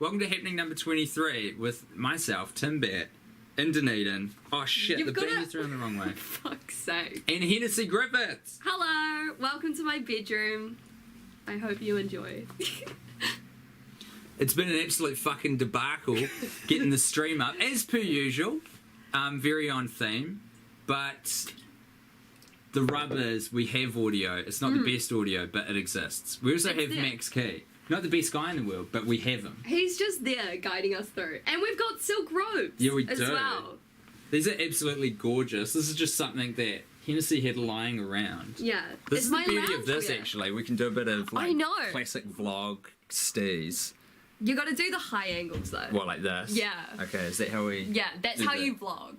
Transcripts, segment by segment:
Welcome to Happening number 23 with myself, Tim Bett, in Dunedin. Oh shit, the band is thrown the wrong way. Fuck's sake. And Hennessy Griffiths. Hello, welcome to my bedroom. I hope you enjoy. It's been an absolute fucking debacle getting the stream up, as per usual. Very on theme, but the rub is we have audio. It's not the best audio, but it exists. We also have Max Key. Not the best guy in the world, but we have him. He's just there guiding us through. And we've got silk robes as well. These are absolutely gorgeous. This is just something that Hennessy had lying around. Yeah. This is the beauty of this, actually. We can do a bit of, like, I know. Classic vlog steez. You got to do the high angles, though. What, like this? Yeah. Okay, is that how we... Yeah, that's how you vlog.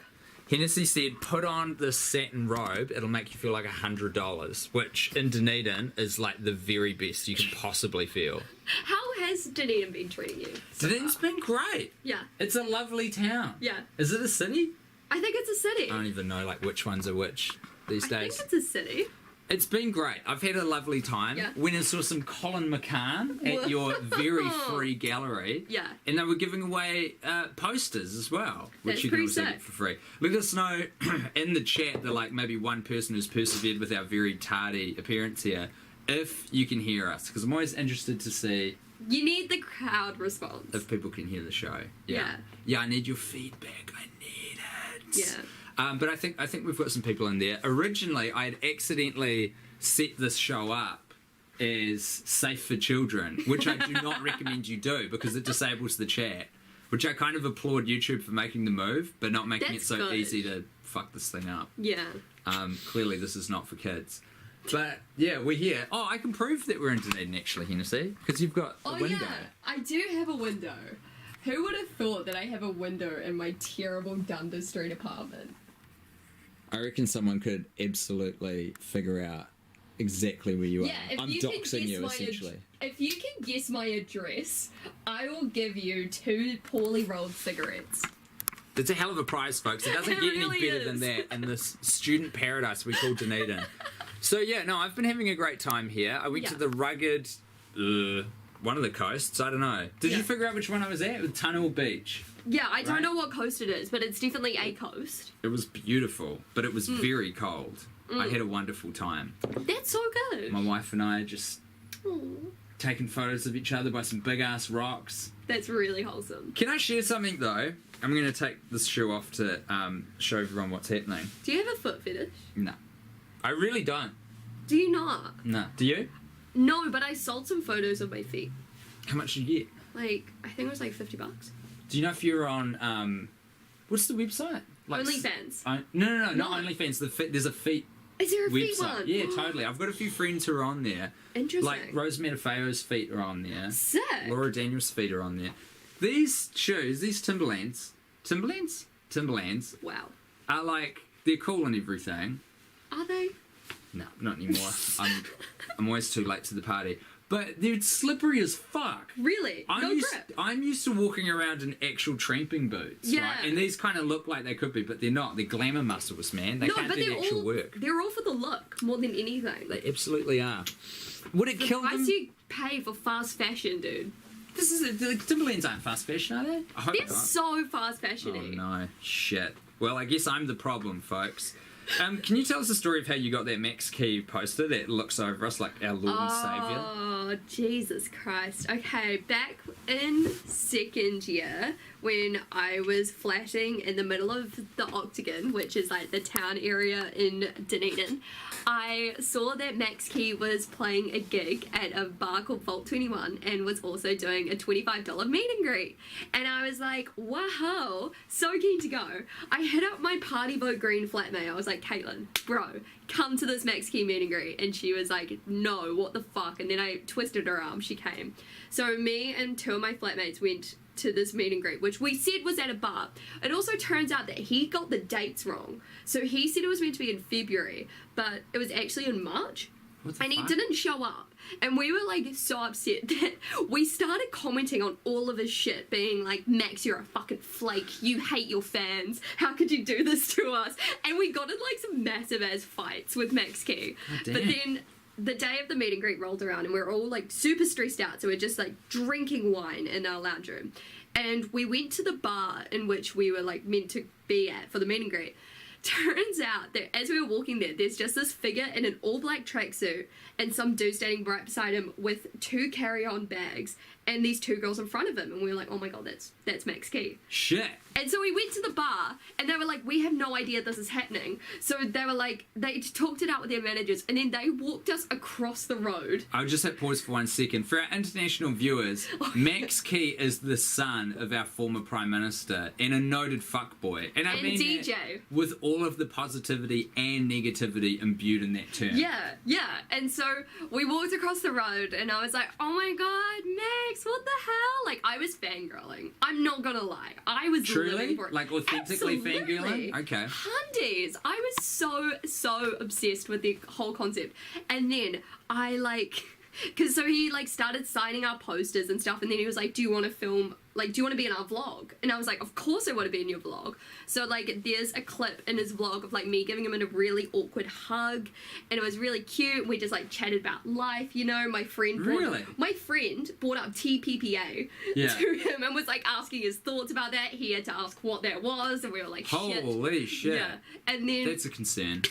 Hennessy said, put on this satin robe, it'll make you feel like $100, which in Dunedin is like the very best you can possibly feel. How has Dunedin been treating you? Dunedin's been great. Yeah. It's a lovely town. Yeah. Is it a city? I think it's a city. I don't even know like which ones are which these days. I think it's a city. It's been great. I've had a lovely time. Yeah. Went and saw some Colin McCann at your very free gallery. Yeah. And they were giving away posters as well, which That's you can pretty also sick. get for free. Let us know in the chat that like maybe one person who's persevered with our very tardy appearance here, if you can hear us, because I'm always interested to see. You need the crowd response. If people can hear the show. Yeah. Yeah, I need your feedback. I need it. Yeah. But I think we've got some people in there. Originally, I had accidentally set this show up as safe for children, which I do not recommend you do because it disables the chat, which I kind of applaud YouTube for making the move, but not making it so easy to fuck this thing up. Yeah. Clearly, this is not for kids. But, yeah, we're here. Oh, I can prove that we're in Dunedin, actually, Hennessy, because you've got a window. Yeah, I do have a window. Who would have thought that I have a window in my terrible Dundas Street apartment? I reckon someone could absolutely figure out exactly where you are. I'm doxing you, essentially. If you can guess my address, I will give you 2 poorly rolled cigarettes. It's a hell of a prize, folks. It doesn't get any better than that in this student paradise we call Dunedin. So, yeah, no, I've been having a great time here. I went to the rugged... one of the coasts, I don't know. Did you figure out which one I was at? With Tunnel Beach. Yeah, I don't know what coast it is, but it's definitely a coast. It was beautiful, but it was very cold. I had a wonderful time. That's so good. My wife and I just taking photos of each other by some big-ass rocks. That's really wholesome. Can I share something, though? I'm going to take this shoe off to show everyone what's happening. Do you have a foot fetish? No. I really don't. Do you not? No. Do you? No, but I sold some photos of my feet. How much did you get? Like, I think it was like $50. Do you know if you're on, what's the website? Like OnlyFans. No, not OnlyFans. There's a feet Is there a website. feet one? Yeah, totally. I've got a few friends who are on there. Interesting. Like Rose Matafeo's feet are on there. Sick. Laura Daniels' feet are on there. These shoes, these Timberlands, Wow. are like, they're cool and everything. Are they? No, not anymore. I'm always too late to the party. But they're slippery as fuck. Really? I'm used to walking around in actual tramping boots. Yeah. Right? And these kind of look like they could be, but they're not. They're glamour muscles, man. They can't do the actual work. They're all for the look more than anything. They absolutely are. Would it kill them? The price you pay for fast fashion, dude. The Timberlands aren't fast fashion, are they? I hope They're so fast fashion-y. Oh no, shit. Well, I guess I'm the problem, folks. Can you tell us the story of how you got that Max Key poster that looks over us like our Lord and Saviour? Oh, Jesus Christ. Okay, back in second year, when I was flashing in the middle of the Octagon, which is like the town area in Dunedin, I saw that Max Key was playing a gig at a bar called Vault 21 and was also doing a $25 meet and greet. And I was like, wow, so keen to go. I hit up my party boat green flatmate. I was like, Caitlin, bro, come to this Max Key meet and greet. And she was like, no, what the fuck? And then I twisted her arm. She came. So me and 2 of my flatmates went to this meet and greet, which we said was at a bar. It also turns out that he got the dates wrong. So he said it was meant to be in February, but it was actually in March. And he didn't show up. And we were like so upset that we started commenting on all of his shit, being like, Max, you're a fucking flake. You hate your fans. How could you do this to us? And we got in like some massive ass fights with Max Key. But then the day of the meet and greet rolled around and we were all like super stressed out, so we're just like drinking wine in our lounge room. And we went to the bar in which we were like meant to be at for the meet and greet. Turns out that as we were walking there, there's just this figure in an all black tracksuit and some dude standing right beside him with 2 carry-on bags and these 2 girls in front of him. And we were like, oh my god, that's Max Key. Shit. And so we went to the bar and they were like, we have no idea this is happening. So they were like, they talked it out with their managers and then they walked us across the road. I'll just hit pause for 1 second. For our international viewers, Max Key is the son of our former Prime Minister and a noted fuckboy. And I mean DJ. With all of the positivity and negativity imbued in that term. Yeah. And so we walked across the road and I was like, oh my god, Max, what the hell? Like, I was fangirling. I'm not gonna lie. I was living for it. Like, authentically Absolutely. fangirling? Okay. Hundies. I was so obsessed with the whole concept. And then I like... Because so he like started signing our posters and stuff, and then he was like, do you want to film, like, do you want to be in our vlog? And I was like, of course I want to be in your vlog. So like there's a clip in his vlog of like me giving him a really awkward hug, and it was really cute. We just like chatted about life, you know. My friend brought up TPPA to him and was like asking his thoughts about that. He had to ask what that was, and we were like, holy shit. Yeah. And then that's a concern.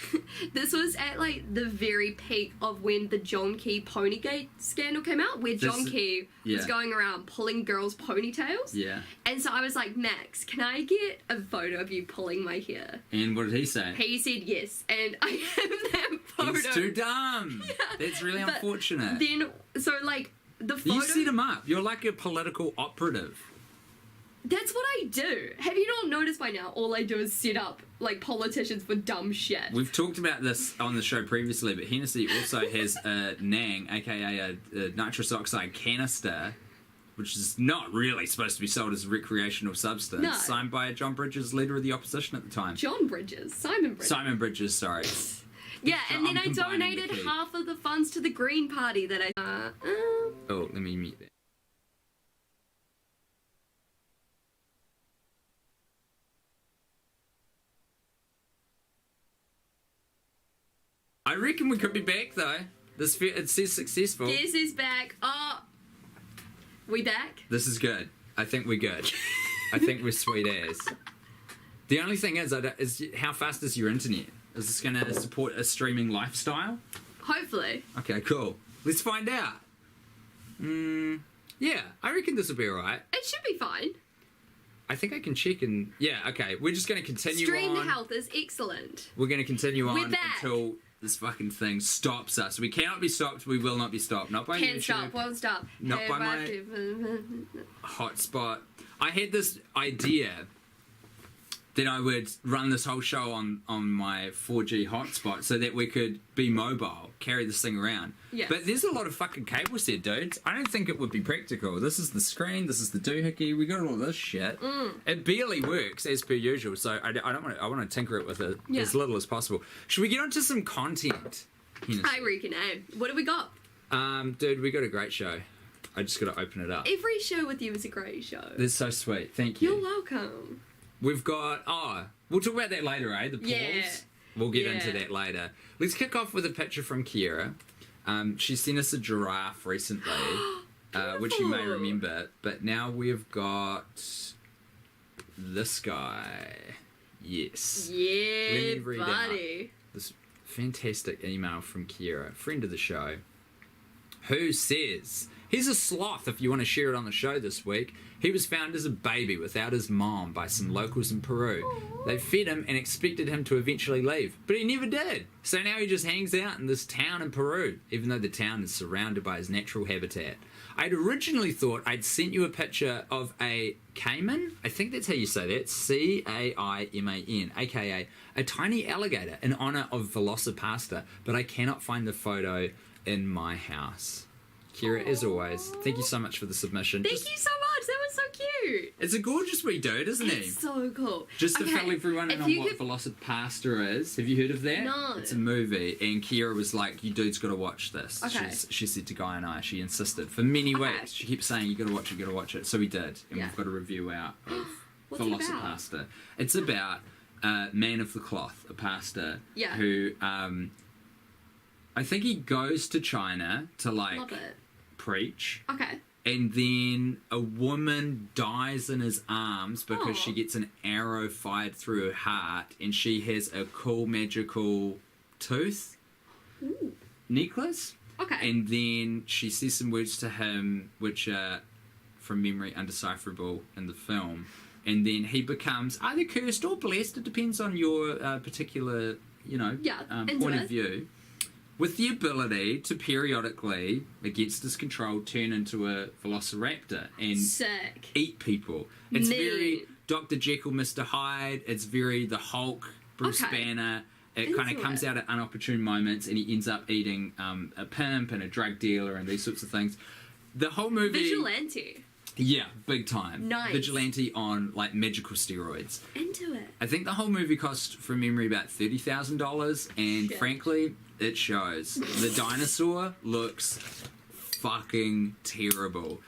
this was at like the very peak of when the John Key Ponygate scandal came out, where John Key was going around pulling girls' ponytails. Yeah. And so I was like, Max, can I get a photo of you pulling my hair? And what did he say? He said yes, and I have that photo. He's too dumb. Yeah. That's really unfortunate. Then, so like the photo. You set him up. You're like a political operative. That's what I do. Have you not noticed by now? All I do is set up like politicians for dumb shit. We've talked about this on the show previously, but Hennessy also has a Nang, aka a nitrous oxide canister, which is not really supposed to be sold as a recreational substance. No. Signed by John Bridges, leader of the opposition at the time. Simon Bridges. Simon Bridges, sorry. Yeah, So and then I'm I donated combining the two. half of the funds to the Green Party that I. Oh, let me mute that. I reckon we could be back though. It says successful. Guess who's back? Oh, we back? This is good. I think we're good. I think we're sweet as. The only thing is how fast is your internet? Is this going to support a streaming lifestyle? Hopefully. Okay, cool. Let's find out. Yeah, I reckon this will be alright. It should be fine. I think I can check and... Yeah, okay. We're just going to continue Stream on. health is excellent. We're going to continue on We're back. until this fucking thing stops us. We cannot be stopped. We will not be stopped. Not by Can't YouTube. stop, won't stop. Not by my hotspot. I had this idea that I would run this whole show on my 4G hotspot so that we could be mobile, carry this thing around. Yes. But there's a lot of fucking cables here, dudes. I don't think it would be practical. This is the screen, this is the doohickey, we got all this shit. It barely works as per usual, so I want to tinker it with it as little as possible. Should we get onto some content? I reckon, What do we got? Dude, we got a great show. I just got to open it up. Every show with you is a great show. That's so sweet. Thank you. You're welcome. We've got... we'll talk about that later, eh? The pause. Yeah. We'll get into that later. Let's kick off with a picture from Kiera. She sent us a giraffe recently, which you may remember. But now we've got this guy. Yes. Yeah, Let me read buddy. out this fantastic email from Kiera, friend of the show, who says... Here's a sloth if you want to share it on the show this week. He was found as a baby without his mom by some locals in Peru. They fed him and expected him to eventually leave, but he never did. So now he just hangs out in this town in Peru, even though the town is surrounded by his natural habitat. I'd originally thought I'd sent you a picture of a caiman. I think that's how you say that. C-A-I-M-A-N, aka a tiny alligator in honor of Velocipasta, but I cannot find the photo in my house. Kira, as always, thank you so much for the submission. Thank you so much. That was so cute. It's a gorgeous wee dude, isn't he? It's so cool. Just to fill everyone in on what Velocipasta is. Have you heard of that? No. It's a movie, and Kira was like, "You dudes got to watch this." Okay. She said to Guy and I. She insisted for many weeks. She kept saying, "You got to watch it. You got to watch it." So we did, and we've got a review out of What's it about? Velocipasta. It's about man of the cloth, a pastor Yeah. who I think he goes to China to like Love it. preach. Okay. And then a woman dies in his arms because Oh. she gets an arrow fired through her heart, and she has a cool magical tooth Ooh. necklace. Okay. And then she says some words to him which are, from memory, undecipherable in the film. And then he becomes either cursed or blessed. It depends on your particular, point of view. With the ability to periodically, against his control, turn into a velociraptor and Sick. eat people. It's Neat. very Dr. Jekyll, Mr. Hyde. It's very the Hulk, Bruce Okay. Banner. It kind of Into comes it. out at unopportune moments, and he ends up eating a pimp and a drug dealer and these sorts of things. The whole movie... Vigilante. Yeah, big time. Nice. Vigilante on, like, magical steroids. Into it. I think the whole movie cost, from memory, about $30,000, and Shit. frankly, it shows. The dinosaur looks fucking terrible.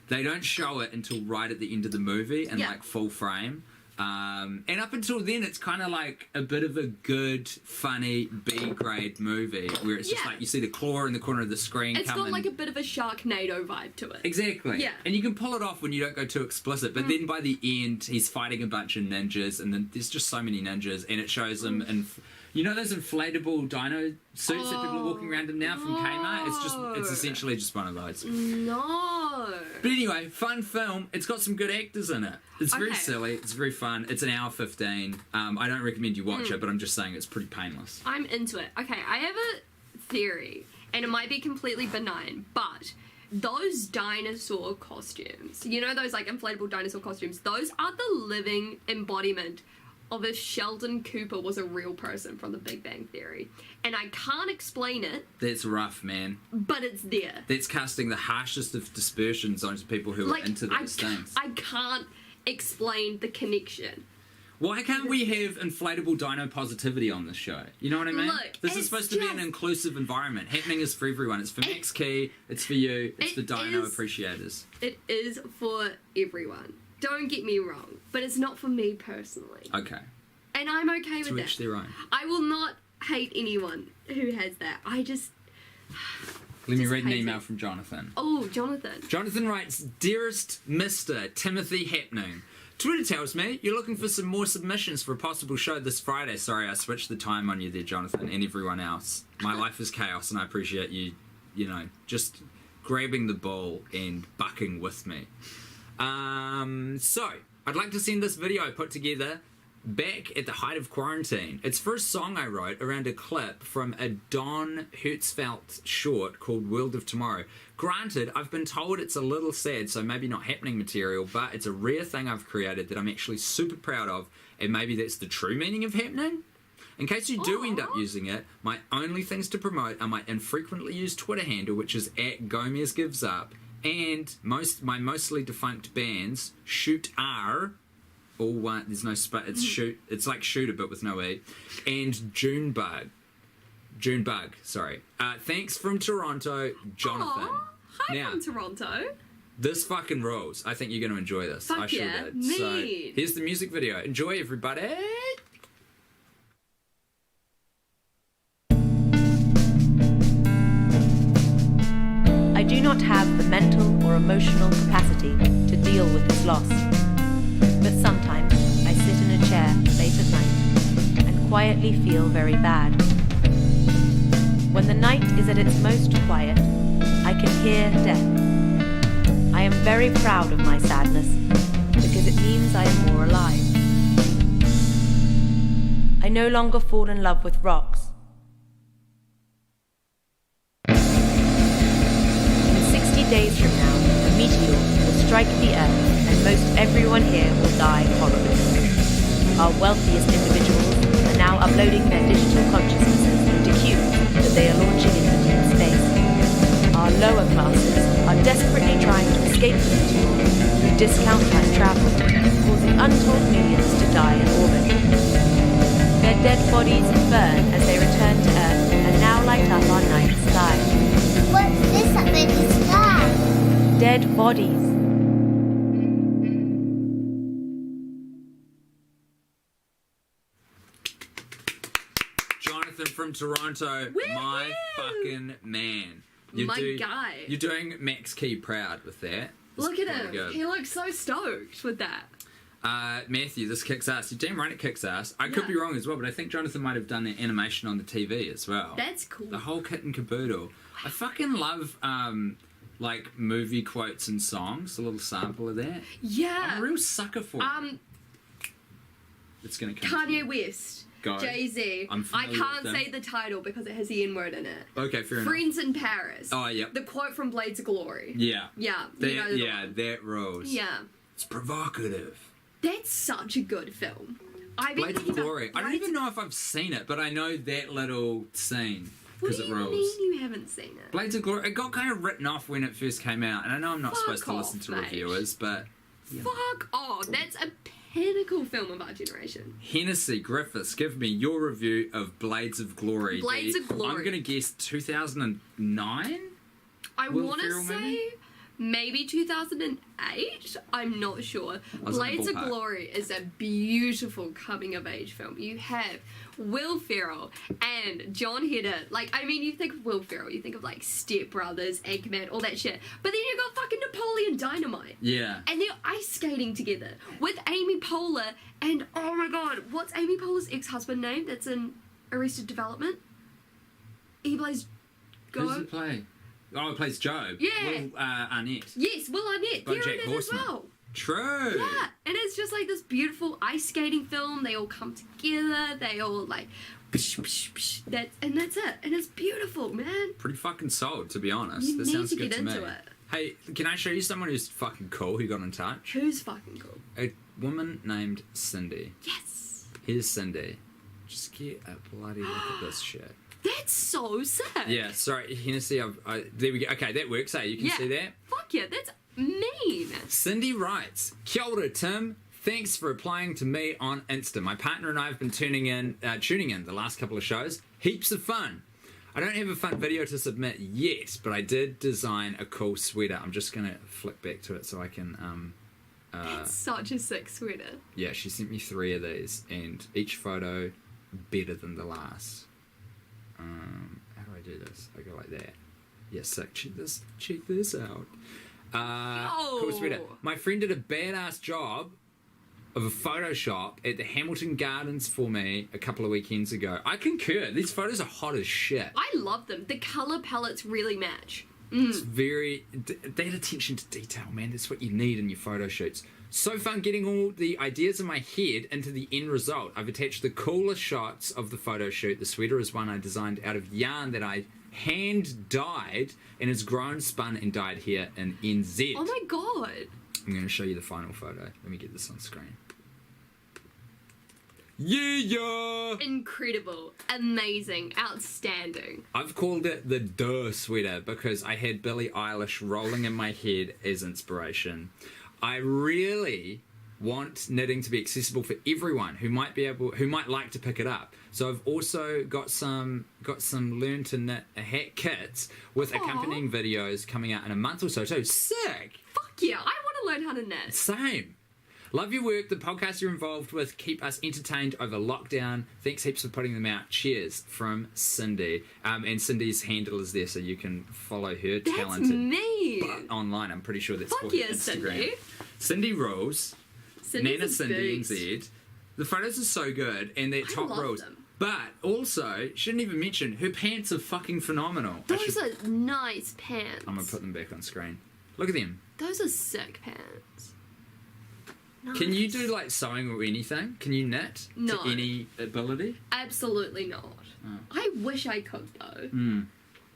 They don't show it until right at the end of the movie in, like, full frame. And up until then, it's kind of like a bit of a good, funny B-grade movie where it's just Yeah. like you see the claw in the corner of the screen. It's got like a bit of a Sharknado vibe to it. Exactly. Yeah. And you can pull it off when you don't go too explicit. But then by the end, he's fighting a bunch of ninjas, and then there's just so many ninjas, and it shows him in... You know those inflatable dino suits that people are walking around in now from Kmart? It's essentially just one of those. No. But anyway, fun film. It's got some good actors in it. It's very Okay. silly. It's very fun. It's an hour 15. I don't recommend you watch it, but I'm just saying it's pretty painless. I'm into it. Okay, I have a theory, and it might be completely benign, but those dinosaur costumes, you know those like inflatable dinosaur costumes, those are the living embodiment of if Sheldon Cooper was a real person from the Big Bang Theory. And I can't explain it, That's rough, man. but it's there. That's casting the harshest of dispersions onto people who are into those things. I can't explain the connection. Why can't we have inflatable dino positivity on this show? You know what I mean? Look, This is it's supposed to be an just- inclusive environment. Happening is for everyone. It's for Max Key, it's for you, it's It for dino is- appreciators. It is for everyone. Don't get me wrong, but it's not for me personally. Okay. And I'm okay To with each that. their own. I will not hate anyone who has that. I just... Let me Just read an hate email it. from Jonathan. Oh, Jonathan. Jonathan writes, Dearest Mr. Timothy Happening, Twitter tells me you're looking for some more submissions for a possible show this Friday. Sorry, I switched the time on you there, Jonathan, and everyone else. My life is chaos, and I appreciate you, just grabbing the ball and bucking with me. So, I'd like to send this video put together back at the height of quarantine. It's for a song I wrote around a clip from a Don Hertzfeldt short called World of Tomorrow. Granted, I've been told it's a little sad, so maybe not happening material, but it's a rare thing I've created that I'm actually super proud of, and maybe that's the true meaning of happening. In case you do end up using it, my only things to promote are my infrequently used Twitter handle, which is @GomezGivesUp, and my mostly defunct bands, Shoot R, all one, there's no it's shoot, it's like Shooter but with no E, and Junebug, sorry. Thanks from Toronto, Jonathan. Aw, hi Now, from Toronto. this fucking rules. I think you're going to enjoy this. Fuck I sure yeah, did. So, neat. here's the music video. Enjoy, everybody. I do not have the mental or emotional capacity to deal with this loss. But sometimes I sit in a chair late at night and quietly feel very bad. When the night is at its most quiet, I can hear death. I am very proud of my sadness because it means I am more alive. I no longer fall in love with rocks. In 60 days from now, a meteor will strike the Earth and most everyone here will die horribly. Our wealthiest individuals are now uploading their digital consciousnesses into cubes that they are launching into deep space. Our lower classes are desperately trying to escape the meteor through discount time travel, causing untold millions to die in orbit. Their dead bodies burn as they return to Earth and now light up our night sky. What's this up in the sky? Dead bodies. Jonathan from Toronto, Woo-hoo! my fucking man. My guy. You're doing Max Key proud with that. Look at Pretty him. good. He looks so stoked with that. Matthew, this kicks ass. You're damn right it kicks ass. I could Yeah. be wrong as well, but I think Jonathan might have done that animation on the TV as well. That's cool. The whole kit and caboodle. I fucking love like movie quotes and songs. A little sample of that. Yeah. I'm a real sucker for it. It's gonna come. to Kanye you. West. Go. Jay-Z. I'm I familiar can't with say them. the title because it has the N-word in it. Okay, fair enough. Friends in Paris. Oh, yeah. The quote from Blades of Glory. Yeah. Yeah. That, You know the yeah, one. that rose. Yeah. It's provocative. That's such a good film. I've been Blades of thinking about Glory. I don't even know if I've seen it, but I know that little scene What because do it you rolls. mean you haven't seen it? Blades of Glory. It got kind of written off when it first came out, and I know I'm not Fuck supposed to listen off, to mate. reviewers, but yeah. Fuck off. That's a pinnacle film of our generation. Hennessy Griffiths, give me your review of Blades of Glory. Blades of Glory. I'm gonna guess 2009. I Will want to Ferrell say movie? maybe 2008. I'm not sure. was in the Blades of ballpark. Glory is a beautiful coming of age film. You have Will Ferrell and John Heder. Like, I mean, you think of Will Ferrell, you think of like Step Brothers, Anchorman, all that shit. But then you got fucking Napoleon Dynamite. Yeah. And they're ice skating together with Amy Poehler and oh my god, what's Amy Poehler's ex-husband name that's in Arrested Development? He plays Who's Go. he play? Oh, he plays Joe. Yeah. Will Arnett. Yes, Will Arnett. They're BoJack in it as Horseman. well. True. Yeah, and it's just like this beautiful ice skating film. They all come together. They all like, psh, psh, psh, that's it. And it's beautiful, man. Pretty fucking sold, to be honest. You that need sounds to good get to me. into it. Hey, can I show you someone who's fucking cool who got in touch? Who's fucking cool? A woman named Cindy. Yes. Here's Cindy. Just get a bloody look at this shit. That's so sick. Yeah, sorry, Hennessy, there we go. Okay, that works, hey? You can Yeah. see that? Fuck yeah, that's mean. Cindy writes, Kia ora, Tim. Thanks for replying to me on Insta. My partner and I have been tuning in the last couple of shows. Heaps of fun. I don't have a fun video to submit yet, but I did design a cool sweater. I'm just going to flick back to it so I can... That's such a sick sweater. yeah, she sent me 3 of these, and each photo better than the last. How do I do this? I go like that. Yeah, sick. Check this out. Cool sweater. My friend did a badass job of a Photoshop at the Hamilton Gardens for me a couple of weekends ago. I concur. These photos are hot as shit. I love them. The color palettes really match. It's very... that attention to detail, man. That's what you need in your photo shoots. So fun getting all the ideas in my head into the end result. I've attached the coolest shots of the photo shoot. The sweater is one I designed out of yarn that I hand dyed and is grown, spun and dyed here in NZ. Oh my god. I'm going to show you the final photo. Let me get this on screen. Yeah! Incredible. Amazing. Outstanding. I've called it the Duh sweater because I had Billie Eilish rolling in my head as inspiration. I really want knitting to be accessible for everyone who might like to pick it up. So I've also got some learn to knit a hat kits with accompanying videos coming out in a month or so. So sick. Fuck yeah. I want to learn how to knit. Same. Love your work, the podcast you're involved with. Keep us entertained over lockdown. Thanks heaps for putting them out. Cheers from Cindy. And Cindy's handle is there, so you can follow her That's talented mean. but online. I'm pretty sure that's Fuck for her yeah, Instagram. Cindy. Cindy rules. Cindy's Nana a Cindy beast. NZ. The photos are so good, and they're I top love rules. them. But also, shouldn't even mention, her pants are fucking phenomenal. Those are nice pants. I'm gonna put them back on screen. Look at them. Those are sick pants. Nice. Can you do like sewing or anything? Can you knit No. to any ability? Absolutely not. Oh. I wish I could though.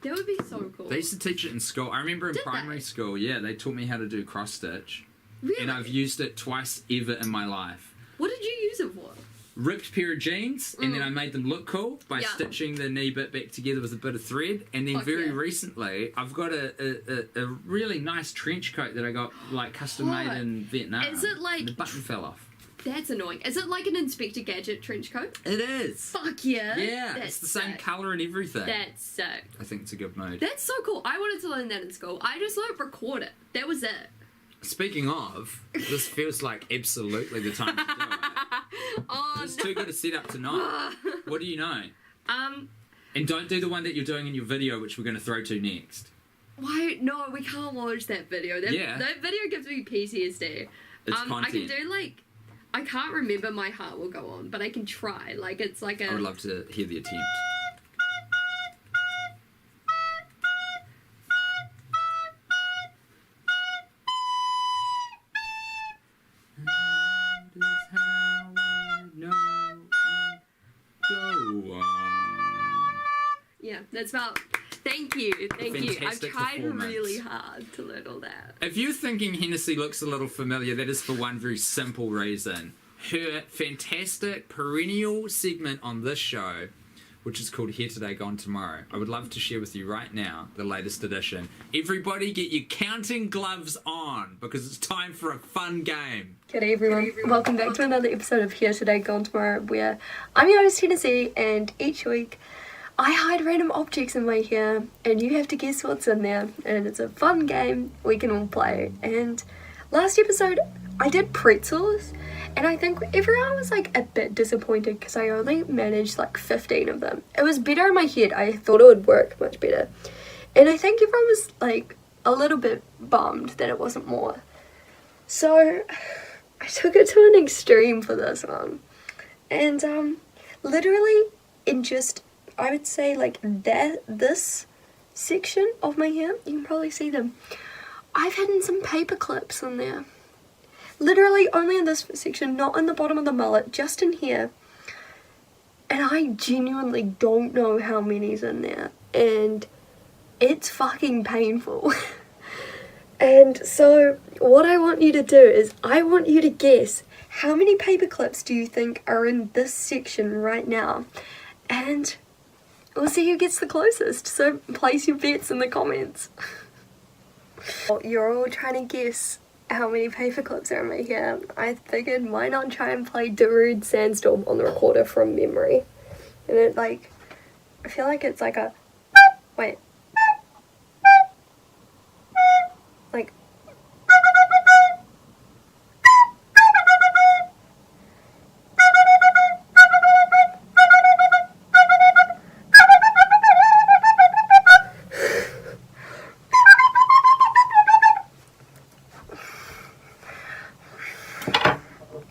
That would be so cool. They used to teach it in school. I remember in Did primary they? school, yeah, they taught me how to do cross stitch. Really? And I've used it twice ever in my life. What did you use it for? Ripped pair of jeans, and then I made them look cool by Yeah. stitching the knee bit back together with a bit of thread. And then Fuck very yeah. recently, I've got a really nice trench coat that I got like custom made Hot. in Vietnam. Is it like- And the button fell off. That's annoying. Is it like an Inspector Gadget trench coat? It is. Fuck yeah. Yeah, That's it's the same sick. colour and everything. That's sick. I think it's a good mode. That's so cool. I wanted to learn that in school. I just learned record it. That was it. Speaking of, this feels like absolutely the time to do it. Oh It's no. too good a setup tonight. What do you know? And don't do the one that you're doing in your video, which we're going to throw to next. Why? No, we can't watch that video. That video gives me PTSD. It's I content. can do like, I can't remember My Heart Will Go On, but I can try. Like, it's like a... I would love to hear the attempt. Yeah, that's about... Thank you. I've tried performance. really hard to learn all that. If you're thinking Hennessy looks a little familiar, that is for one very simple reason. Her fantastic perennial segment on this show, which is called Here Today, Gone Tomorrow. I would love to share with you right now the latest edition. Everybody get your counting gloves on, because it's time for a fun game. G'day everyone, welcome back to another episode of Here Today, Gone Tomorrow, where I'm your host Tennessee, and each week I hide random objects in my hair and you have to guess what's in there, and it's a fun game we can all play. And last episode I did pretzels, and I think everyone was like a bit disappointed because I only managed like 15 of them. It was better in my head, I thought it would work much better, and I think everyone was like a little bit bummed that it wasn't more. So I took it to an extreme for this one, and literally in just, I would say like this section of my hair, you can probably see them, I've hidden some paper clips in there. Literally only in this section, not in the bottom of the mullet, just in here. And I genuinely don't know how many's in there, and it's fucking painful. And so what I want you to do is I want you to guess how many paper clips do you think are in this section right now, and we'll see who gets the closest. So place your bets in the comments. You're all trying to guess how many paper clips are in my hair. I figured why not try and play Darude Sandstorm on the recorder from memory. And it like, I feel like it's like a, wait. Like,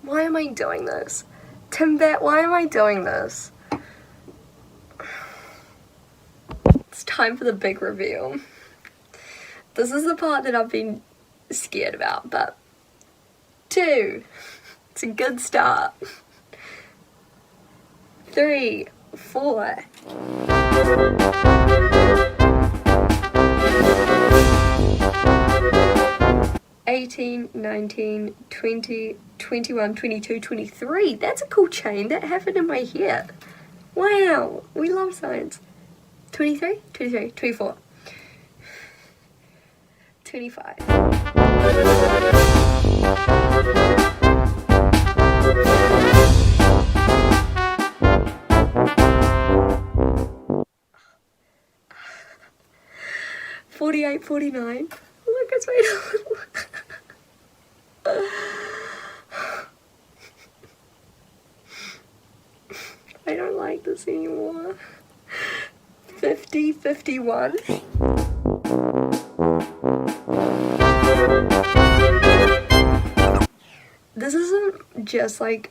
why am I doing this? Timbat, why am I doing this? It's time for the big reveal. This is the part that I've been scared about, but 2, it's a good start. 3, 4. 18, 19, 20, 21, 22, 23. That's a cool chain. That happened in my head. Wow, we love science. 23, 23, 24. 25. 48, 49. Look, it's made a little. I don't like this anymore. 50, 51. This isn't just like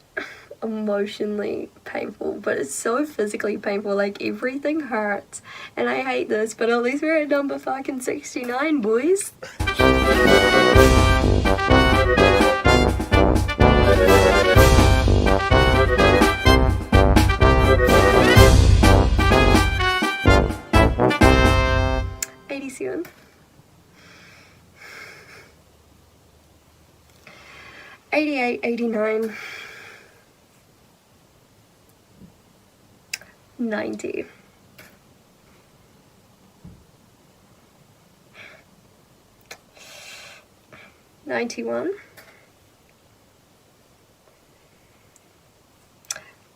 emotionally painful, but it's so physically painful. Like everything hurts, and I hate this, but at least we're at number fucking 69, boys. $87. 88, 89, 90, 91,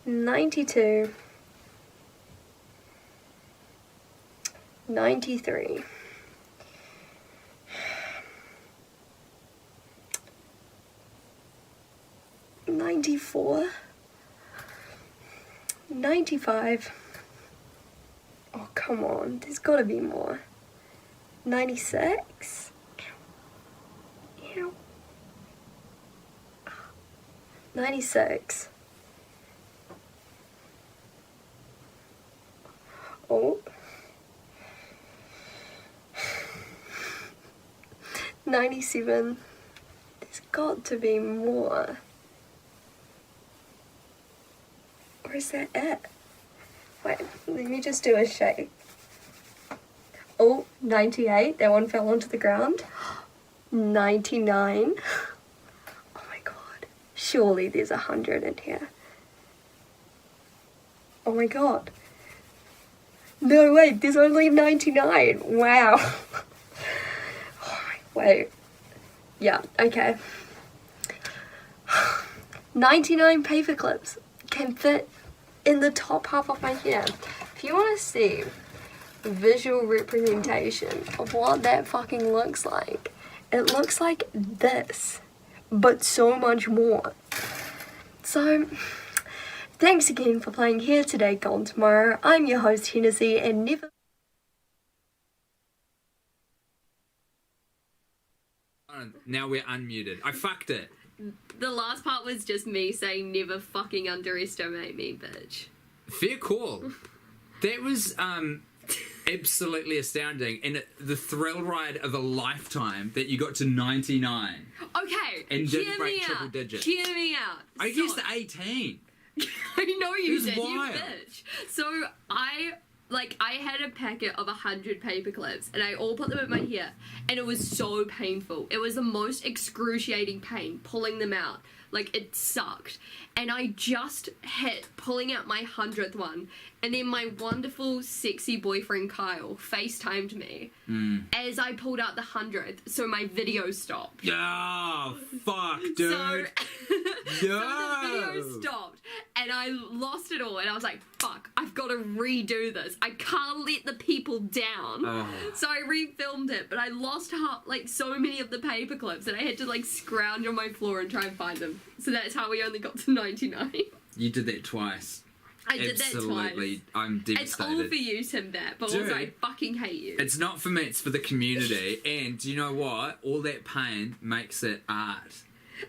92, 93, 94, 95, come on, there's gotta be more. 96? Ew. 96. Oh. 97. There's got to be more. Or is that it? Wait, let me just do a shake. Oh, 98. That one fell onto the ground. 99. Oh my god. Surely there's 100 in here. Oh my god. No, wait, there's only 99. Wow. Oh my, wait. Yeah, okay. 99 paper clips can fit in the top half of my hair. If you want to see a visual representation of what that fucking looks like, it looks like this, but so much more. So, thanks again for playing Here Today, Gone Tomorrow. I'm your host, Hennessy, and never... Now we're unmuted. I fucked it. The last part was just me saying never fucking underestimate me, bitch. Fair call. That was absolutely astounding, and the thrill ride of a lifetime that you got to 99. Okay, And didn't hear break me triple out. digits. Hear me out. I So- guessed 18. I know you It was did, wild. you bitch. So I had a packet of 100 paper clips and I all put them in my hair and it was so painful. It was the most excruciating pain pulling them out. Like, it sucked. And I just hit pulling out my 100th one, and then my wonderful sexy boyfriend Kyle FaceTimed me as I pulled out the 100th, so my video stopped. Oh, fuck, dude. So, so No. the video stopped and I lost it all and I was like, fuck, I've got to redo this. I can't let the people down. Oh. So I refilmed it, but I lost so many of the paper clips and I had to like scrounge on my floor and try and find them. So that's how we only got to 99. You did that twice. I did that Absolutely. twice. I'm It's all devastated. for you, Timbat, but Dude. also I fucking hate you. It's not for me, it's for the community. And do you know what? All that pain makes it art.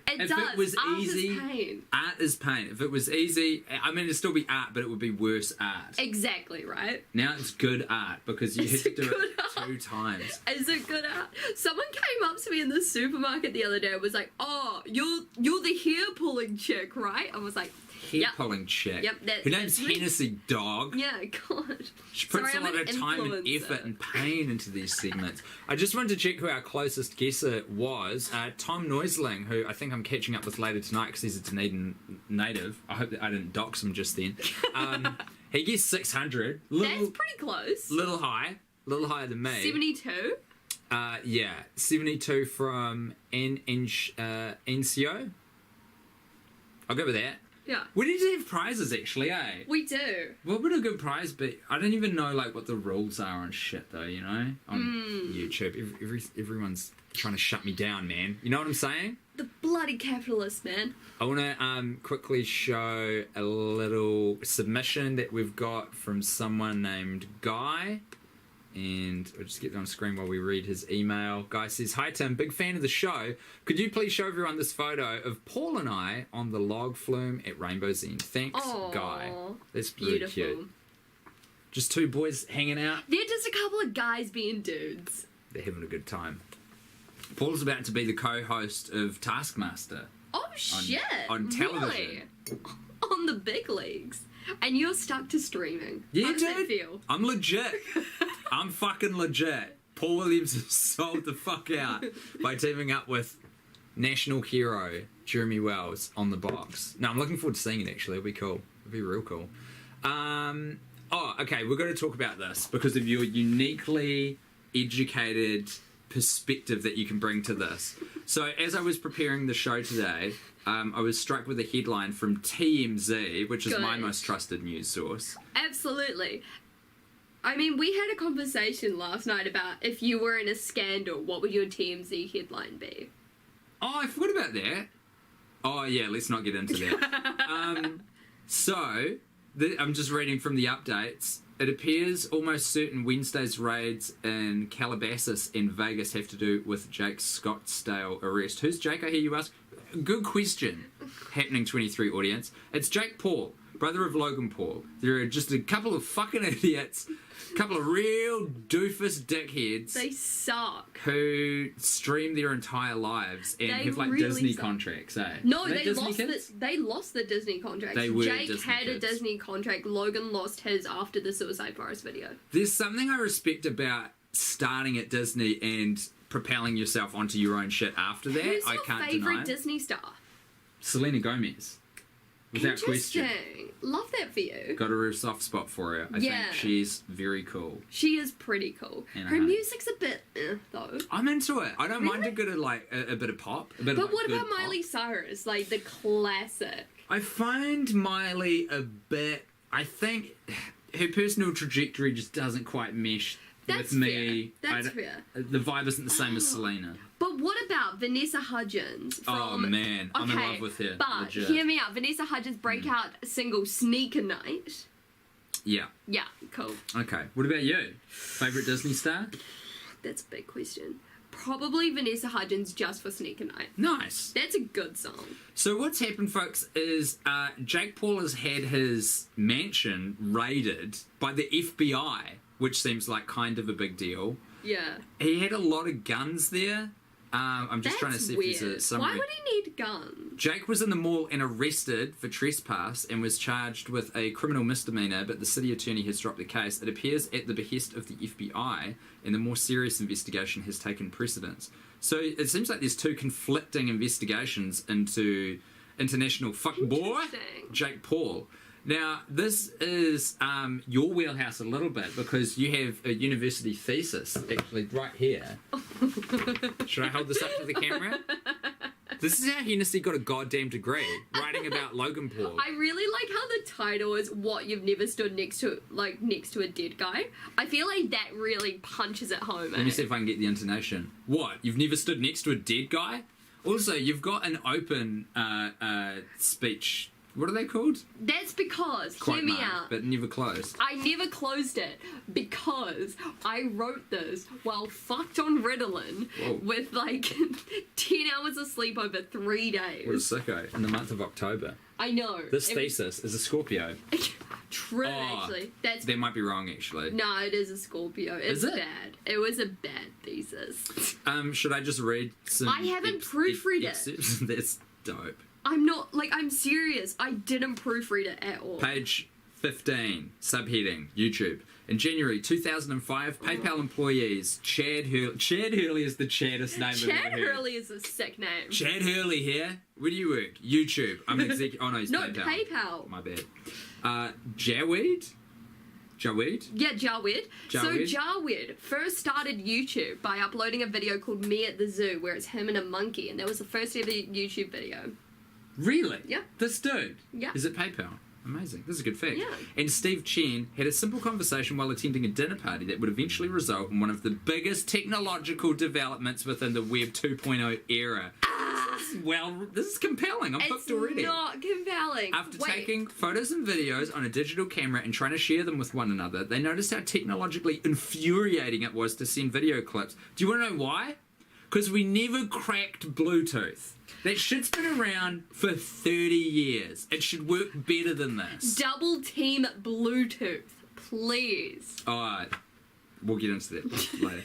It If does. it was Art is easy, pain. art is pain. If it was easy, I mean, it'd still be art, but it would be worse art. Exactly, right? Now it's good art because you It's had to do good it art. 2 times. Is it good art? Someone came up to me in the supermarket the other day and was like, "Oh, you're the hair pulling chick, right?" I was like, Hair Yep. pulling chick. Yep, Her name's that's me. Hennessy, dog. "Yeah, God." She puts Sorry, a I'm lot an of time and influencer. effort and pain into these segments. I just wanted to check who our closest guesser was. Tom Neusling, who I think I'm catching up with later tonight because he's a Dunedin native. I hope that I didn't dox him just then. He guessed 600. That's pretty close. Little higher than me. 72. Yeah, 72 from NCO. I'll go with that. Yeah, We need to have prizes, actually, eh? we do. What would a good prize be? I don't even know like what the rules are on shit though. You know, on YouTube, everyone's trying to shut me down, man. You know what I'm saying? The bloody capitalist, man. I want to quickly show a little submission that we've got from someone named Guy. And I'll just get it on screen while we read his email. Guy says, "Hi Tim, big fan of the show. Could you please show everyone this photo of Paul and I on the log flume at Rainbow's End? Thanks, Aww, Guy. That's really beautiful. cute. Just 2 boys hanging out. They're just a couple of guys being dudes. They're having a good time. Paul's about to be the co-host of Taskmaster. Oh shit! on television. Really? On the big leagues. And you're stuck to streaming. Yeah, How does dude. that feel? I'm legit. I'm fucking legit. Paul Williams has sold the fuck out by teaming up with national hero Jeremy Wells on the box. No, I'm looking forward to seeing it, actually. It'll be cool. It'll be real cool. Okay, we're going to talk about this because of your uniquely educated perspective that you can bring to this. So, as I was preparing the show today, I was struck with a headline from TMZ, which is my Good. most trusted news source. Absolutely. I mean, we had a conversation last night about if you were in a scandal, what would your TMZ headline be? Oh, I forgot about that. Oh, yeah, let's not get into that. I'm just reading from the updates. It appears almost certain Wednesday's raids in Calabasas and Vegas have to do with Jake Scottsdale arrest. Who's Jake, I hear you ask? Good question, Happening 23 audience. It's Jake Paul, brother of Logan Paul. There are just a couple of fucking idiots, a couple of real doofus dickheads. They suck. Who stream their entire lives and They have like really Disney suck. contracts, eh? No, Are they Disney lost kids? they lost the Disney contract. They were Jake Disney had a kids. Disney contract. Logan lost his after the Suicide Forest video. There's something I respect about starting at Disney and propelling yourself onto your own shit after that. Who's I your can't favorite deny. Disney star? Selena Gomez. Without question. Interesting. Love that for you. Got a real soft spot for her. I Yeah. think she's very cool. She is pretty cool. And Her music's a bit though. I'm into it. I don't mind Really? a good like a bit of pop. A bit of, But like, what good about pop. Miley Cyrus? Like the classic. I find Miley a bit. I think her personal trajectory just doesn't quite mesh That's with me. fair. That's I don't- fair. The vibe isn't the same as Selena. But what about Vanessa Hudgens from... Oh man, I'm in love with her. But Legit. hear me out. Vanessa Hudgens breakout single Sneaker Night. Yeah. Yeah, cool. Okay. What about you? Favorite Disney star? That's a big question. Probably Vanessa Hudgens just for Sneaker Night. Nice. That's a good song. So what's happened, folks, is Jake Paul has had his mansion raided by the FBI, which seems like kind of a big deal. Yeah. He had a lot of guns there. I'm just trying to see weird. if there's a summary. Why would he need guns? Jake was in the mall and arrested for trespass and was charged with a criminal misdemeanor, but the city attorney has dropped the case. It appears at the behest of the FBI, and the more serious investigation has taken precedence. So it seems like there's two conflicting investigations into international fuckboy Interesting. Jake Paul. Now, this is your wheelhouse a little bit because you have a university thesis actually right here. Should I hold this up to the camera? This is how Hennessy got a goddamn degree, writing about Logan Paul. I really like how the title is "What You've Never Stood Next to," like next to a dead guy. I feel like that really punches it home. Let me see if I can get the intonation. What? You've never stood next to a dead guy? Also, you've got an open speech. What are they called? That's because, Quote hear me mark, out. but never closed. I never closed it because I wrote this while fucked on Ritalin Whoa. with like 10 hours of sleep over 3 days. What a sicko. In the month of October. I know. This It- thesis is a Scorpio. True, Oh, actually. That's That might be wrong, actually. no, it is a Scorpio. It's Is it? bad. It was a bad thesis. Should I just read some... I haven't proofread it. excerpts? That's dope. I'm not like I'm serious. I didn't proofread it at all. Page 15, subheading, YouTube. In January 2005, PayPal employees, Chad Hurley is the chaddest name I've Chad ever heard. Hurley is a sick name. Chad Hurley here. Where do you work? YouTube. I'm executive. Oh no, he's No, PayPal. PayPal. My bad. Jaweed? Yeah, Jawed. So Jawed? Jawed first started YouTube by uploading a video called Me at the Zoo, where it's him and a monkey, and that was the first ever YouTube video. Really? Yeah. This dude? Yeah. Is it PayPal? Amazing. This is a good fact. Yeah. And Steve Chen had a simple conversation while attending a dinner party that would eventually result in one of the biggest technological developments within the Web 2.0 era. This is compelling. I'm hooked already. It's not compelling. After Wait, taking photos and videos on a digital camera and trying to share them with one another, they noticed how technologically infuriating it was to send video clips. Do you want to know why? Because we never cracked Bluetooth. That shit's been around for 30 years. It should work better than this. double team Bluetooth, please. Alright, we'll get into that later.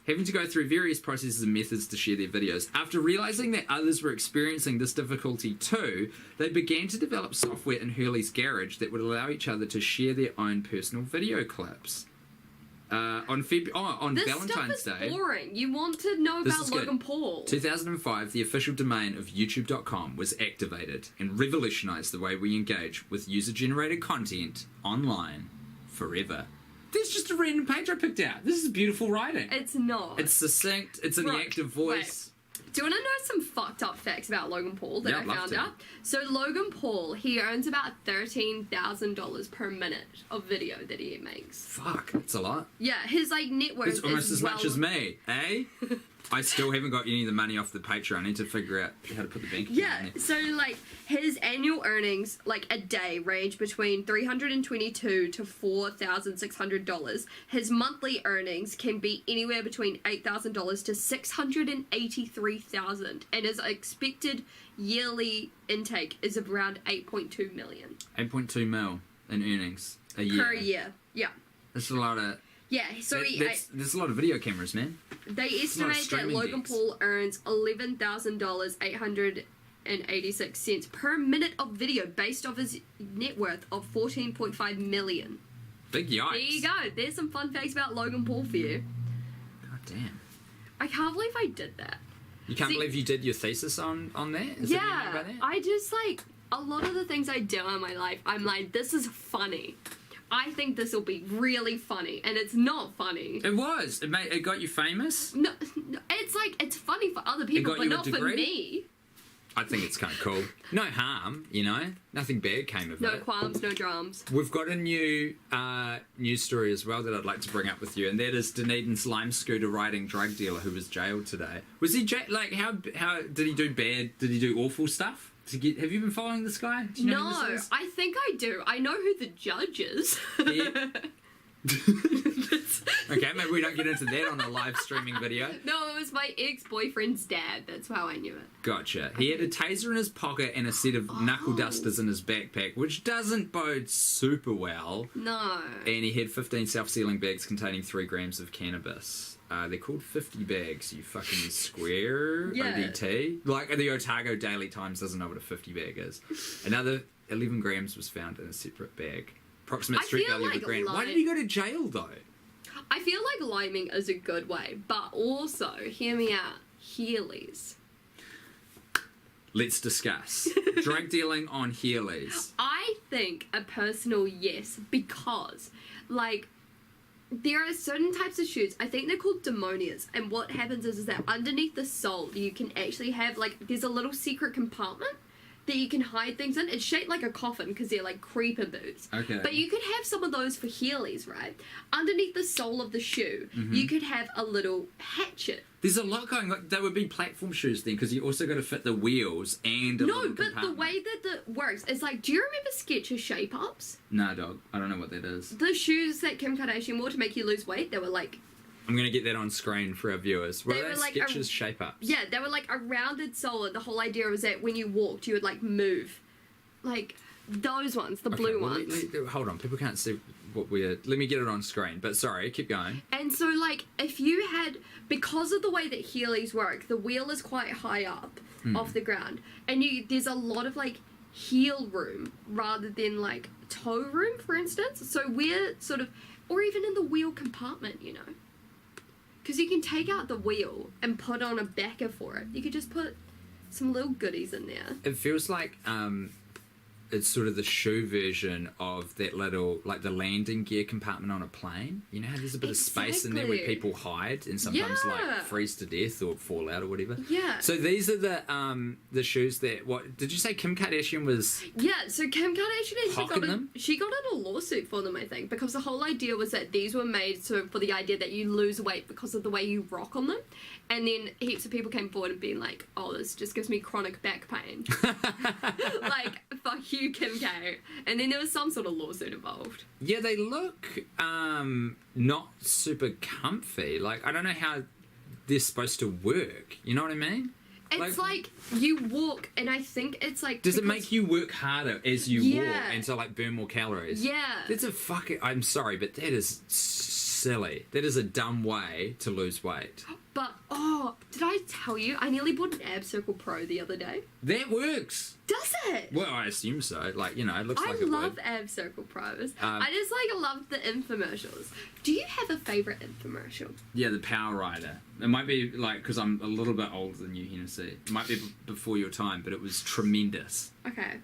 Having to go through various processes and methods to share their videos. After realizing that others were experiencing this difficulty too, they began to develop software in Hurley's garage that would allow each other to share their own personal video clips. On This Valentine's stuff is Day, boring. You want to know This about is good. Logan Paul. 2005, the official domain of YouTube.com was activated and revolutionized the way we engage with user-generated content online forever. There's just a random page I picked out. This is beautiful writing. It's not. It's succinct. It's in the Right, active voice. Do you want to know some fucked up facts about Logan Paul that Yeah, I I'd love found to. out? So Logan Paul, he earns about $13,000 per minute of video that he makes. Fuck, that's a lot. Yeah, his like net worth It's almost is as well, much as me, eh? I still haven't got any of the money off the Patreon. I need to figure out how to put the bank account in Yeah, there. so like his annual annual earnings, like a day, range between $322 to $4,600. His monthly earnings can be anywhere between $8,000 to $683,000, and his expected yearly intake is around 8.2 million. 8.2 mil in earnings a year. Per year, yeah. That's a lot of... Yeah, so there's a lot of video cameras, man. they estimate that Logan gigs. Paul earns $11,886 per minute of video based off his net worth of $14.5 million. Big yikes. There you go. There's some fun facts about Logan Paul for you. God damn. I can't believe I did that. You can't believe you did your thesis on that? Is that what you mean by that? I just, like, a lot of the things I do in my life, I'm like, this is funny. I think this will be really funny, and it's not funny. It was. It got you famous? No, it's like, it's funny for other people, got but you a not for degree? me. I think it's kind of cool. No harm, you know? Nothing bad came of No it. qualms, no drums. We've got a new news story as well that I'd like to bring up with you, and that is Dunedin's lime scooter riding drug dealer who was jailed today. Was he like how did he do bad? Did he do awful stuff? Have you been following this guy? Do you know who No, this is? I think I do. I know who the judge is. Yeah. Okay, maybe we don't get into that on a live streaming video. No, it was my ex-boyfriend's dad. That's how I knew it. Gotcha. He had a taser in his pocket and a set of knuckle dusters in his backpack, which doesn't bode super well. No. And he had 15 self-sealing bags containing 3 grams of cannabis. They're called 50 bags, you fucking square. Yeah. ODT. Like, the Otago Daily Times doesn't know what a 50 bag is. Another 11 grams was found in a separate bag. Approximate I street feel value of like a gram. Why lime- did he go to jail, though? I feel like liming is a good way, but also, hear me out, Heelys. Let's discuss. Drug dealing on Heelys. I think a personal yes, because, like, there are certain types of shoes, I think they're called demonias, and what happens is that underneath the sole, you can actually have, like, there's a little secret compartment that you can hide things in. It's shaped like a coffin because they're like creeper boots. Okay. But you could have some of those for Heelys, right? Underneath the sole of the shoe, you could have a little hatchet. There's a lot going on. They would be platform shoes then, because you also got to fit the wheels and a No, little but the compartment. way that it works is like, do you remember Skechers shape-ups? Nah, dog. I don't know what that is. The shoes that Kim Kardashian wore to make you lose weight, they were like, I'm going to get that on screen for our viewers. What They are were those like Skechers shape-ups? yeah, they were like a rounded sole, and the whole idea was that when you walked, you would like move. Like, those ones, the blue well, ones. hold on. People can't see what we're... Let me get it on screen. But sorry, keep going. And so, like, if you had, because of the way that Heelys work, the wheel is quite high up off the ground, and there's a lot of, like, heel room rather than, like, toe room, for instance. So we're sort of, or even in the wheel compartment, you know. Because you can take out the wheel and put on a backer for it. You could just put some little goodies in there. It feels like it's sort of the shoe version of that little, like the landing gear compartment on a plane. You know how there's a bit of space in there where Exactly. people hide and sometimes Yeah. like freeze to death or fall out or whatever. Yeah. So these are the shoes that, what did you say Kim Kardashian was? Yeah, so Kim Kardashian Hawking them? she got in a lawsuit for them, I think, because the whole idea was that these were made for the idea that you lose weight because of the way you rock on them. And then heaps of people came forward and being like, oh, this just gives me chronic back pain. Like, fuck you, Kim K. And then there was some sort of lawsuit involved. Yeah, they look not super comfy. Like, I don't know how they're supposed to work. You know what I mean? It's like you walk, and I think it's like... Does it because- make you work harder as you walk Yeah. and so like burn more calories? Yeah. That's a fucking... I'm sorry, but that is silly. That is a dumb way to lose weight. But, oh, did I tell you? I nearly bought an Ab Circle Pro the other day. That works. Does it? Well, I assume so. Like, you know, it looks I like it love would. Ab Circle Pros. I just love the infomercials. Do you have a favorite infomercial? Yeah, the Power Rider. It might be like, because I'm a little bit older than you, Hennessy. It might be before your time, but it was tremendous. Okay.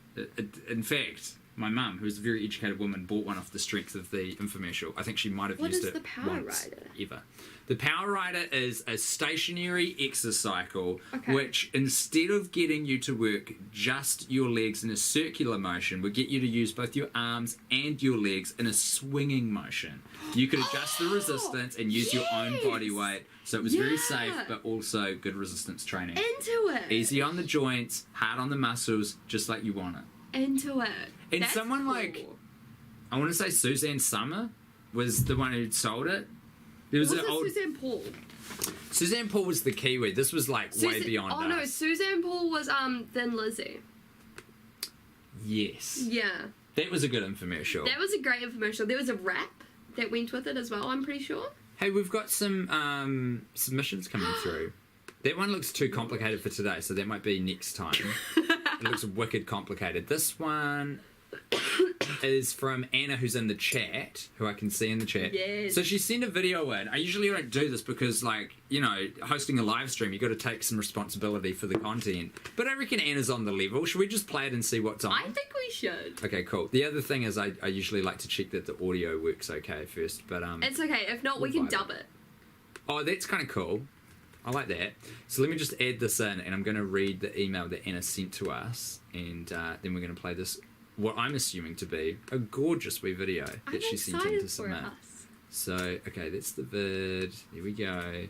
In fact, my mum, who's a very educated woman, bought one off the strength of the infomercial. I think she might have What used is it the Power once, Rider? ever. The Power Rider is a stationary exercycle Okay. which, instead of getting you to work just your legs in a circular motion, would get you to use both your arms and your legs in a swinging motion. You could adjust the resistance and use your own body Yes! weight. So it was very safe, Yeah. but also good resistance training. Into it. Easy on the joints, hard on the muscles, just like you want it. into it. And That's someone cool. like, I want to say Suzanne Summer was the one who sold it. There was Was an it old Suzanne Paul? Suzanne Paul was the Kiwi. This was like way beyond us. Oh no, Suzanne Paul was Thin Lizzy. Yes. Yeah. That was a good infomercial. That was a great infomercial. There was a rap that went with it as well, I'm pretty sure. Hey, we've got some submissions coming through. That one looks too complicated for today, so that might be next time. It looks wicked complicated. This one is from Anna, who's in the chat, who I can see in the chat. Yes. So she sent a video in. I usually don't do this because, like, you know, hosting a live stream, you got to take some responsibility for the content. But I reckon Anna's on the level. Should we just play it and see what's on? I think we should. Okay, cool. The other thing is I usually like to check that the audio works okay first, but It's okay. If not, we We'll can vibe dub it. Oh, that's kind of cool. I like that. So let me just add this in, and I'm going to read the email that Anna sent to us, and then we're going to play this, what I'm assuming to be a gorgeous wee video that I'm she sent in excited to for submit. us. So, okay, that's the vid. Here we go.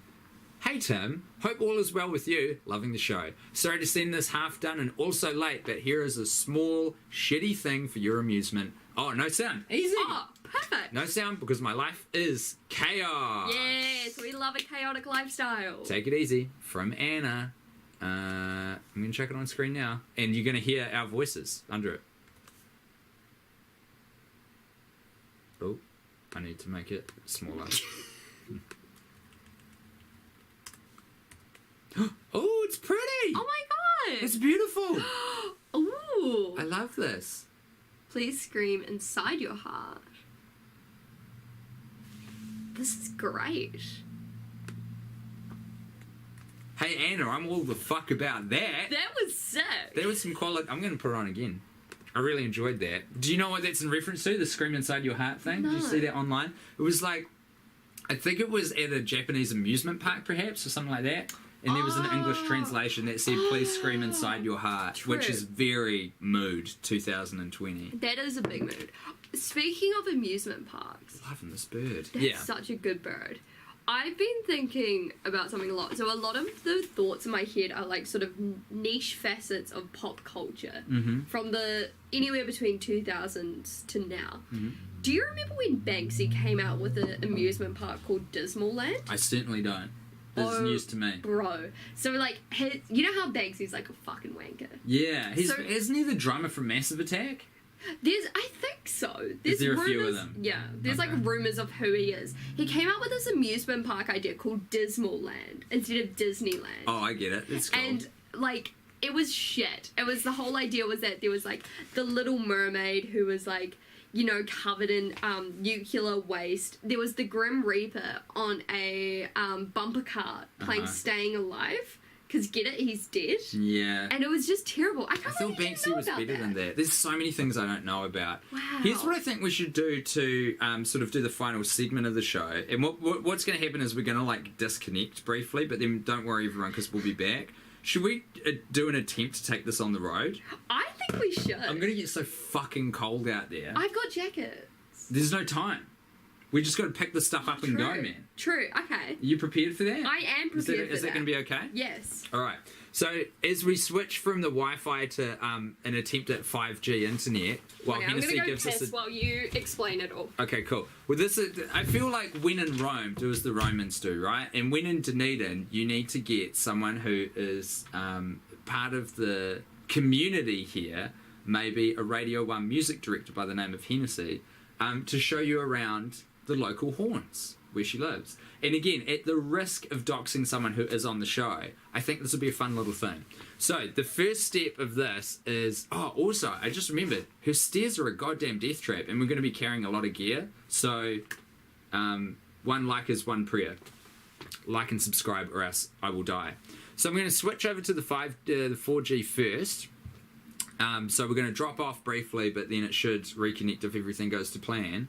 Hey Tim, hope all is well with you. Loving the show. Sorry to send this half done and also late, but here is a small, shitty thing for your amusement. Oh, no sound. Easy. Oh, perfect. No sound because my life is chaos. Yes, we love a chaotic lifestyle. Take it easy. From Anna. I'm going to check it on screen now. And you're going to hear our voices under it. Oh, I need to make it smaller. Oh, it's pretty. Oh my god. It's beautiful. Ooh. I love this. Please scream inside your heart. This is great. Hey, Anna, I'm all the fuck about that. That was sick. There was some quality. I'm going to put it on again. I really enjoyed that. Do you know what that's in reference to? The scream inside your heart thing? No. Did you see that online? It was like, I think it was at a Japanese amusement park, perhaps, or something like that. And there was an English translation that said, please scream inside your heart, True. which is very mood 2020. That is a big mood. Speaking of amusement parks, Loving this bird. that's Yeah. such a good bird. I've been thinking about something a lot. So a lot of the thoughts in my head are like sort of niche facets of pop culture from the anywhere between 2000s to now. Do you remember when Banksy came out with an amusement park called Dismalland? I certainly don't. This is Oh, news to me. Bro. So like, you know how Banksy's like a fucking wanker? Yeah. So- Isn't he the drummer from Massive Attack? I think so. There's there a few of rumors, them? Yeah, there's Okay. like rumors of who he is. He came out with this amusement park idea called Dismalland instead of Disneyland. Oh, I get it. It's cool. And like, it was shit. It was, the whole idea was that there was like the Little Mermaid who was like, you know, covered in nuclear waste. There was the Grim Reaper on a bumper cart playing Staying Alive. Because get it, he's dead. Yeah. And it was just terrible. I I can't thought believe you Banksy didn't know was about better than that. There's so many things I don't know about. Wow. Here's what I think we should do to sort of do the final segment of the show. And what's going to happen is we're going to like disconnect briefly, but then don't worry everyone because we'll be back. Should we do an attempt to take this on the road? I think we should. I'm going to get so fucking cold out there. I've got jackets. There's no time. We just got to pick this stuff up and go, man. True. Okay. Are you prepared for that? I am prepared Is that going to be okay? Yes. All right. So as we switch from the Wi-Fi to an attempt at 5G internet, while Okay, I'm Hennessy gonna go gives us piss while you explain it all. Okay, cool. Well, I feel like when in Rome, do as the Romans do, right? And when in Dunedin, you need to get someone who is part of the community here, maybe a Radio 1 music director by the name of Hennessy, to show you around the local haunts where she lives. And again, at the risk of doxing someone who is on the show, I think this would be a fun little thing. So the first step of this is, also, I just remembered, her stairs are a goddamn death trap, and we're going to be carrying a lot of gear. So one like is one prayer. Like and subscribe or else I will die. So I'm going to switch over to the 4G first. So we're going to drop off briefly, but then it should reconnect if everything goes to plan.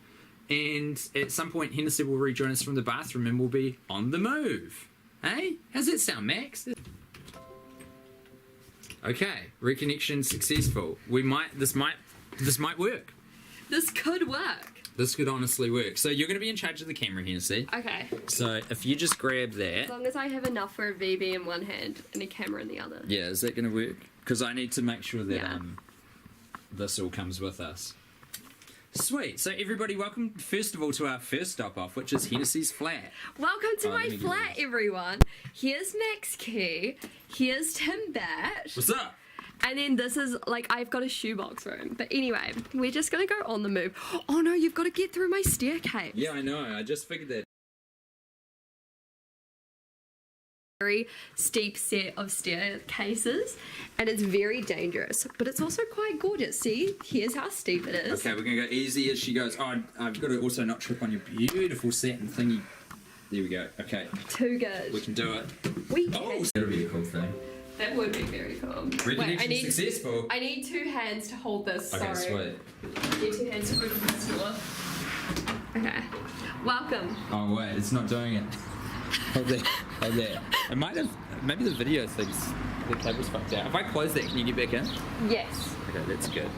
And at some point, Hennessy will rejoin us from the bathroom and we'll be on the move. Hey? How's that sound, Max? Okay, reconnection successful. This might work. This could work. This could honestly work. So you're going to be in charge of the camera, Hennessy. Okay. So if you just grab As that. long as I have enough for a VB in one hand and a camera in the other. Yeah, is that going to work? Because I need to make sure that Yeah. this all comes with us. Sweet. So everybody, welcome first of all to our first stop off, which is Hennessy's flat. Welcome to my let me do flat, this. everyone. Here's Max Key. Here's Tim Bat. What's up? And then this is, like, I've got a shoebox room. But anyway, we're just going to go on the move. Oh, no, you've got to get through my staircase. Yeah, I know. I just figured that. Very steep set of staircases. And it's very dangerous. But it's also quite gorgeous. See? Here's how steep it is. Okay, we're going to go easy as she goes. Oh, I've got to also not trip on your beautiful satin thingy. There we go. Okay. Too good. We can do it. We can. Oh, that'll be a cool thing. That would be very cool. Reconnection successful. I need 2 hands to hold this. Okay, Sorry. sweet. I need 2 hands to open this door. Okay. Welcome. Oh, wait, it's not doing it. Hold there. Hold there. It might have. Maybe the video thinks the cable's fucked out. If I close that, can you get back in? Yes. Okay, that's good.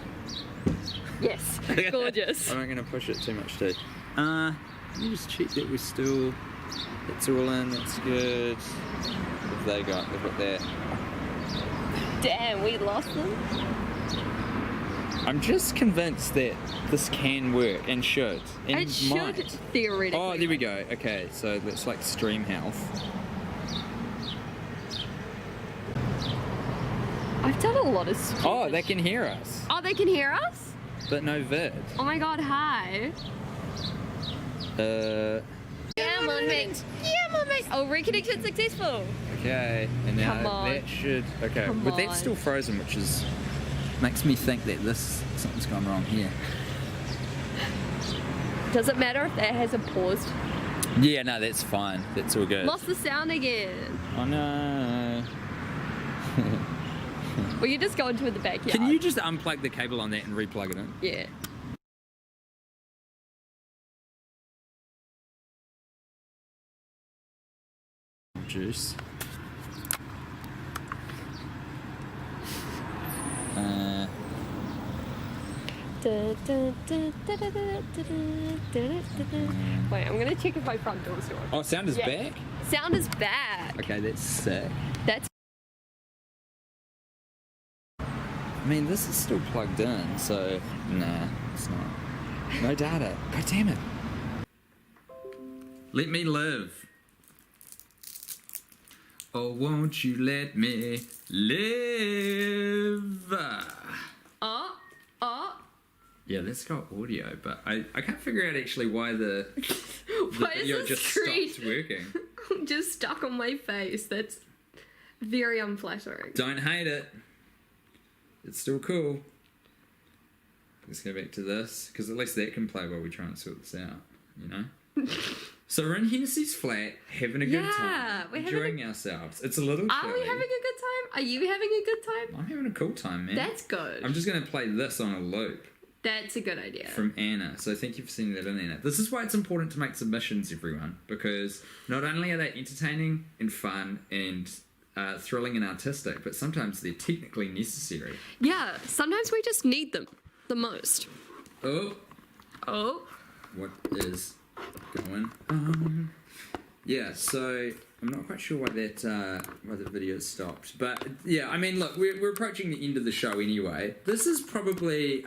Yes. Gorgeous. I'm not going to push it too much, too. Let me just check that we're still. It's all in. That's good. What have they got? They've got that. Damn, we lost them. I'm just convinced that this can work and should. And It should might. theoretically. Oh, there we go. Okay, so that's like stream health. I've done a lot of stupid Oh, they can hear us, Oh, they can hear us? but no vid. Oh my god, hi. Come on, mate. Come on, mate. Oh, reconnection successful. Okay, and now Come on. that should. Okay, Come but on. that's still frozen, which is makes me think that something's gone wrong here. Does it matter if that hasn't paused? Yeah, no, that's fine. That's all good. Lost the sound again. Oh no. Well, you just go into the backyard. Can you just unplug the cable on that and replug it in? Yeah. Juice. Wait, I'm gonna check if my front door's open. Oh, sound is back? Sound is back. Okay, that's sick. That's I mean, this is still plugged in, so nah, it's not. No data. God damn it. Let me live. Oh, won't you let me live? oh. Yeah, that's got audio, but I can't figure out actually why the Why video is this just screen stopped working. just stuck on my face? That's very unflattering. Don't hate it. It's still cool. Let's go back to this, because at least that can play while we try and sort this out, you know? So we're in Hennessy's flat, having a good time, we're enjoying ourselves. It's a little chilly. Are we having a good time? Are you having a good time? I'm having a cool time, man. That's good. I'm just going to play this on a loop That's a good idea. from Anna. So thank you for sending that in, Anna. This is why it's important to make submissions, everyone, because not only are they entertaining and fun and thrilling and artistic, but sometimes they're technically necessary. Yeah, sometimes we just need them the most. Oh, Oh. what is going on? Yeah, so I'm not quite sure why the video stopped, but yeah, I mean, look, we're approaching the end of the show anyway. This is probably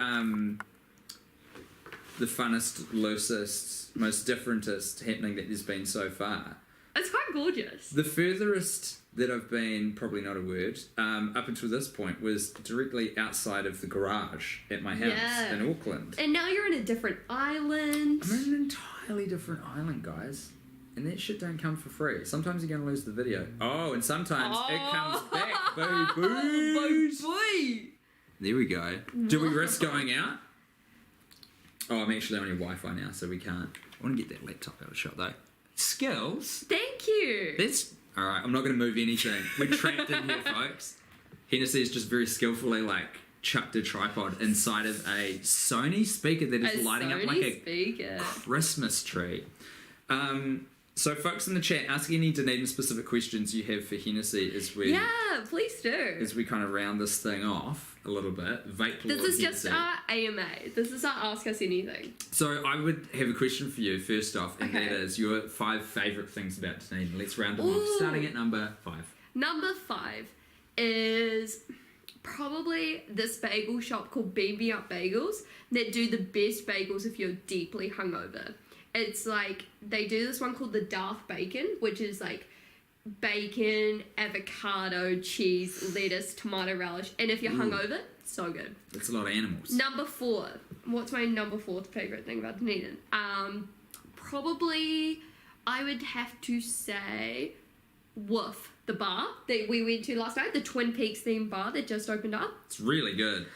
the funnest, loosest, most differentest happening that there's been so far. It's quite gorgeous. The furthest that I've been, probably not a word, up until this point was directly outside of the garage at my house Yeah. in Auckland. And now you're in a different island. I'm in an entirely different island, guys. And that shit don't come for free. Sometimes you're going to lose the video. Oh, and sometimes it comes back. Boo boy. There we go. Do we risk going out? Oh, I'm actually on your Wi-Fi now, so we can't. I want to get that laptop out of shot, though. Skills? Thank you. That's... Alright, I'm not going to move anything. We're trapped in here, folks. Hennessy is just very skillfully, chucked a tripod inside of a Sony speaker that is lighting up like a speaker. Christmas tree. So, folks in the chat, ask any Dunedin-specific questions you have for Hennessy as we please do. as we kind of round this thing off a little bit. Vape This Lord is just Hennessy. our AMA. This is our Ask Us Anything. So, I would have a question for you first off, and Okay. that is your 5 favourite things about Dunedin. Let's round them off, Ooh. starting at number 5. Number 5 is Probably this bagel shop called Baby Up Bagels that do the best bagels if you're deeply hungover. It's like, they do this one called the Darth Bacon, which is like bacon, avocado, cheese, lettuce, tomato relish, and if you're hungover, so good. That's a lot of animals. Number 4. What's my number 4 favourite thing about Dunedin? Probably, I would have to say Woof, the bar that we went to last night, the Twin Peaks themed bar that just opened up. It's really good.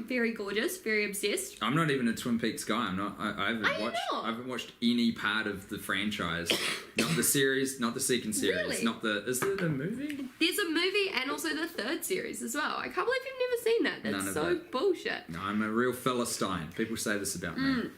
Very gorgeous, very obsessed. I'm not even a Twin Peaks guy. I not? haven't watched any part of the franchise. Not the series, not the second series, Really? not the. Is there the movie? There's a movie and also the 3rd series as well. I can't believe you've never seen that. None That's of so that. bullshit. No, I'm a real Philistine. People say this about me.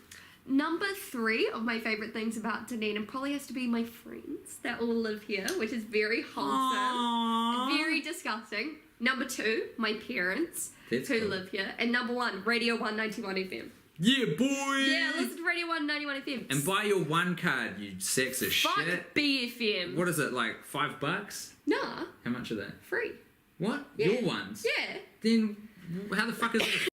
Number 3 of my favourite things about Dunedin probably has to be my friends that all live here, which is very wholesome and very disgusting. Number 2, my parents That's who cool. live here. And number 1, Radio 191 FM. Yeah, boy. Yeah, listen to Radio 191 FM. And buy your one card, you sacks of Fuck shit. BFM. What is it, like $5? Nah, How much are they? free. What? Yeah. Your ones? Yeah. Then how the fuck is it